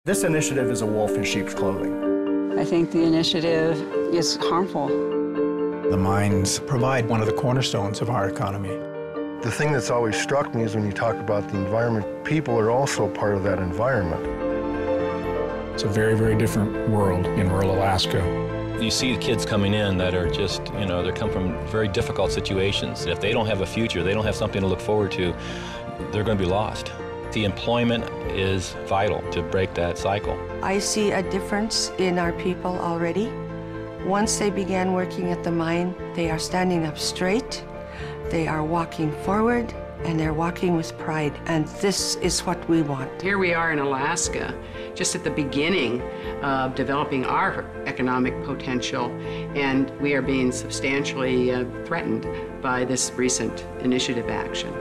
This initiative is a wolf in sheep's clothing. I think the initiative is harmful. The mines provide one of the cornerstones of our economy. The thing that's always struck me is when you talk about the environment, people are also part of that environment. It's a very, very different world in rural Alaska. You see kids coming in that are just, they come from very difficult situations. If they don't have a future, they don't have something to look forward to, they're going to be lost. The employment is vital to break that cycle. I see a difference in our people already. Once they began working at the mine, they are standing up straight, they are walking forward, and they're walking with pride, and this is what we want. Here we are in Alaska, just at the beginning of developing our economic potential, and we are being substantially threatened by this recent initiative action.